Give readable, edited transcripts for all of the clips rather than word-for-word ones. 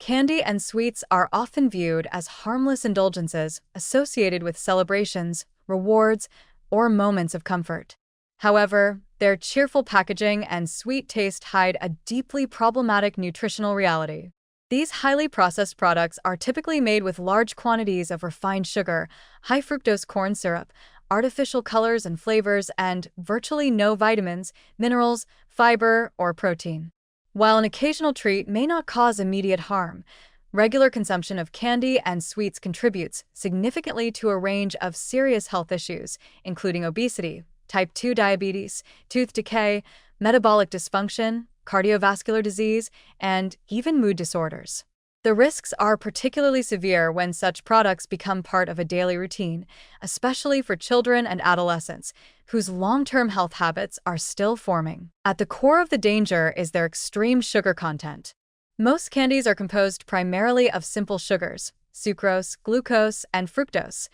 Candy and sweets are often viewed as harmless indulgences associated with celebrations, rewards, or moments of comfort. However, their cheerful packaging and sweet taste hide a deeply problematic nutritional reality. These highly processed products are typically made with large quantities of refined sugar, high fructose corn syrup, artificial colors and flavors, and virtually no vitamins, minerals, fiber, or protein. While an occasional treat may not cause immediate harm, regular consumption of candy and sweets contributes significantly to a range of serious health issues, including obesity, type 2 diabetes, tooth decay, metabolic dysfunction, cardiovascular disease, and even mood disorders. The risks are particularly severe when such products become part of a daily routine, especially for children and adolescents, whose long-term health habits are still forming. At the core of the danger is their extreme sugar content. Most candies are composed primarily of simple sugars, sucrose, glucose, and fructose,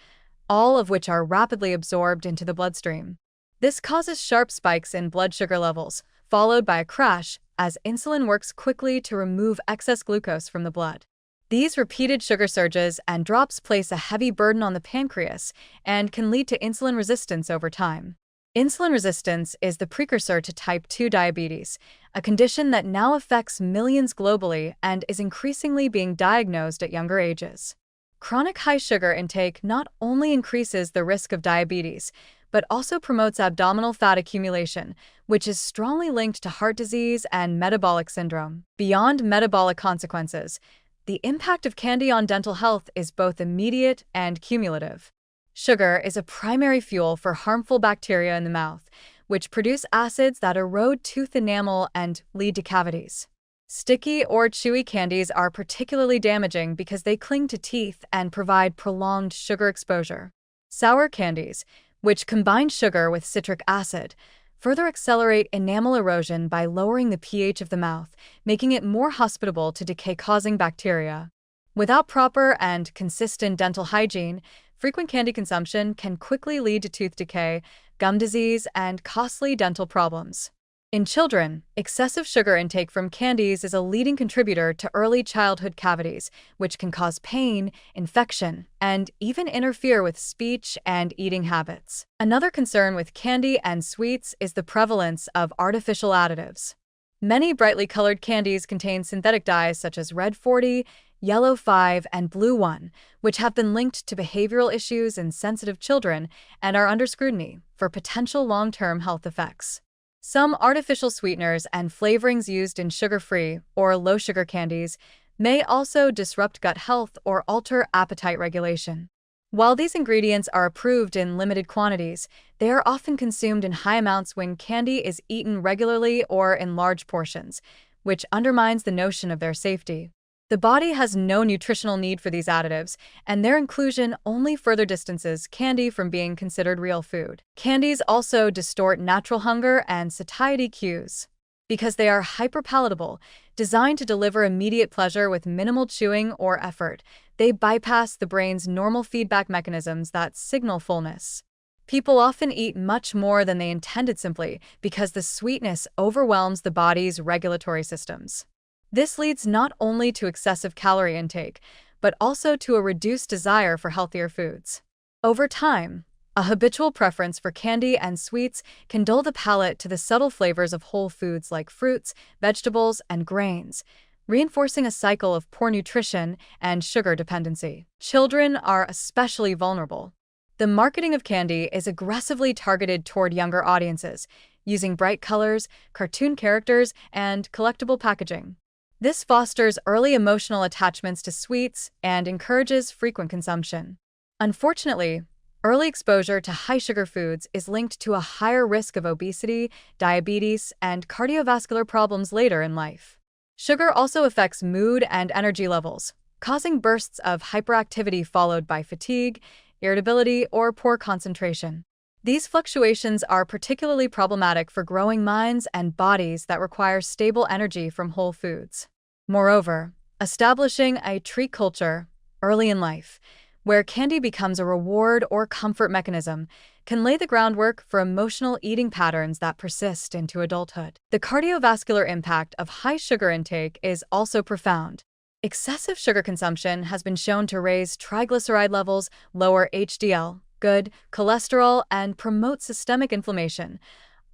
all of which are rapidly absorbed into the bloodstream. This causes sharp spikes in blood sugar levels, followed by a crash as insulin works quickly to remove excess glucose from the blood. These repeated sugar surges and drops place a heavy burden on the pancreas and can lead to insulin resistance over time. Insulin resistance is the precursor to type 2 diabetes, a condition that now affects millions globally and is increasingly being diagnosed at younger ages. Chronic high sugar intake not only increases the risk of diabetes, but also promotes abdominal fat accumulation, which is strongly linked to heart disease and metabolic syndrome. Beyond metabolic consequences, the impact of candy on dental health is both immediate and cumulative. Sugar is a primary fuel for harmful bacteria in the mouth, which produce acids that erode tooth enamel and lead to cavities. Sticky or chewy candies are particularly damaging because they cling to teeth and provide prolonged sugar exposure. Sour candies, which combine sugar with citric acid, further accelerate enamel erosion by lowering the pH of the mouth, making it more hospitable to decay-causing bacteria. Without proper and consistent dental hygiene, frequent candy consumption can quickly lead to tooth decay, gum disease, and costly dental problems. In children, excessive sugar intake from candies is a leading contributor to early childhood cavities, which can cause pain, infection, and even interfere with speech and eating habits. Another concern with candy and sweets is the prevalence of artificial additives. Many brightly colored candies contain synthetic dyes such as red 40, yellow 5, and blue 1, which have been linked to behavioral issues in sensitive children and are under scrutiny for potential long-term health effects. Some artificial sweeteners and flavorings used in sugar-free or low-sugar candies may also disrupt gut health or alter appetite regulation. While these ingredients are approved in limited quantities, they are often consumed in high amounts when candy is eaten regularly or in large portions, which undermines the notion of their safety. The body has no nutritional need for these additives, and their inclusion only further distances candy from being considered real food. Candies also distort natural hunger and satiety cues. Because they are hyperpalatable, designed to deliver immediate pleasure with minimal chewing or effort, they bypass the brain's normal feedback mechanisms that signal fullness. People often eat much more than they intended simply because the sweetness overwhelms the body's regulatory systems. This leads not only to excessive calorie intake, but also to a reduced desire for healthier foods. Over time, a habitual preference for candy and sweets can dull the palate to the subtle flavors of whole foods like fruits, vegetables, and grains, reinforcing a cycle of poor nutrition and sugar dependency. Children are especially vulnerable. The marketing of candy is aggressively targeted toward younger audiences, using bright colors, cartoon characters, and collectible packaging. This fosters early emotional attachments to sweets and encourages frequent consumption. Unfortunately, early exposure to high-sugar foods is linked to a higher risk of obesity, diabetes, and cardiovascular problems later in life. Sugar also affects mood and energy levels, causing bursts of hyperactivity followed by fatigue, irritability, or poor concentration. These fluctuations are particularly problematic for growing minds and bodies that require stable energy from whole foods. Moreover, establishing a treat culture early in life, where candy becomes a reward or comfort mechanism, can lay the groundwork for emotional eating patterns that persist into adulthood. The cardiovascular impact of high sugar intake is also profound. Excessive sugar consumption has been shown to raise triglyceride levels, lower HDL, good cholesterol, and promote systemic inflammation,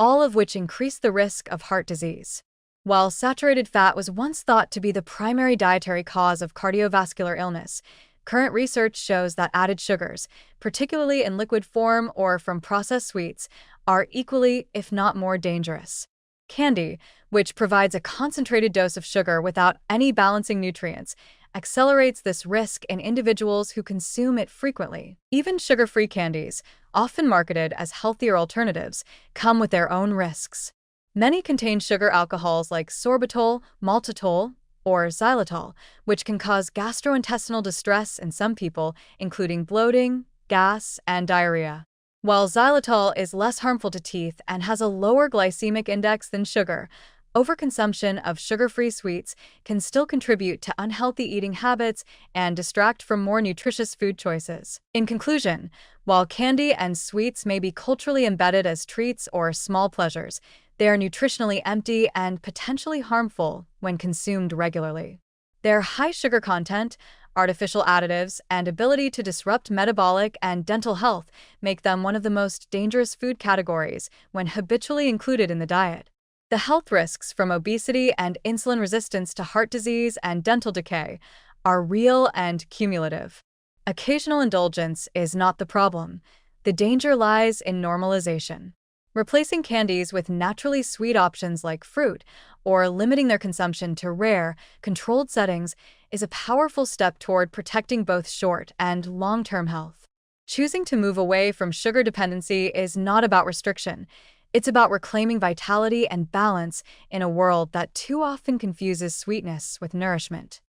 all of which increase the risk of heart disease. While saturated fat was once thought to be the primary dietary cause of cardiovascular illness, current research shows that added sugars, particularly in liquid form or from processed sweets, are equally, if not more dangerous. Candy, which provides a concentrated dose of sugar without any balancing nutrients, accelerates this risk in individuals who consume it frequently. Even sugar-free candies, often marketed as healthier alternatives, come with their own risks. Many contain sugar alcohols like sorbitol, maltitol, or xylitol, which can cause gastrointestinal distress in some people, including bloating, gas, and diarrhea. While xylitol is less harmful to teeth and has a lower glycemic index than sugar, overconsumption of sugar-free sweets can still contribute to unhealthy eating habits and distract from more nutritious food choices. In conclusion, while candy and sweets may be culturally embedded as treats or small pleasures, they are nutritionally empty and potentially harmful when consumed regularly. Their high sugar content, artificial additives, and ability to disrupt metabolic and dental health make them one of the most dangerous food categories when habitually included in the diet. The health risks from obesity and insulin resistance to heart disease and dental decay are real and cumulative. Occasional indulgence is not the problem. The danger lies in normalization. Replacing candies with naturally sweet options like fruit or limiting their consumption to rare, controlled settings is a powerful step toward protecting both short and long-term health. Choosing to move away from sugar dependency is not about restriction. It's about reclaiming vitality and balance in a world that too often confuses sweetness with nourishment.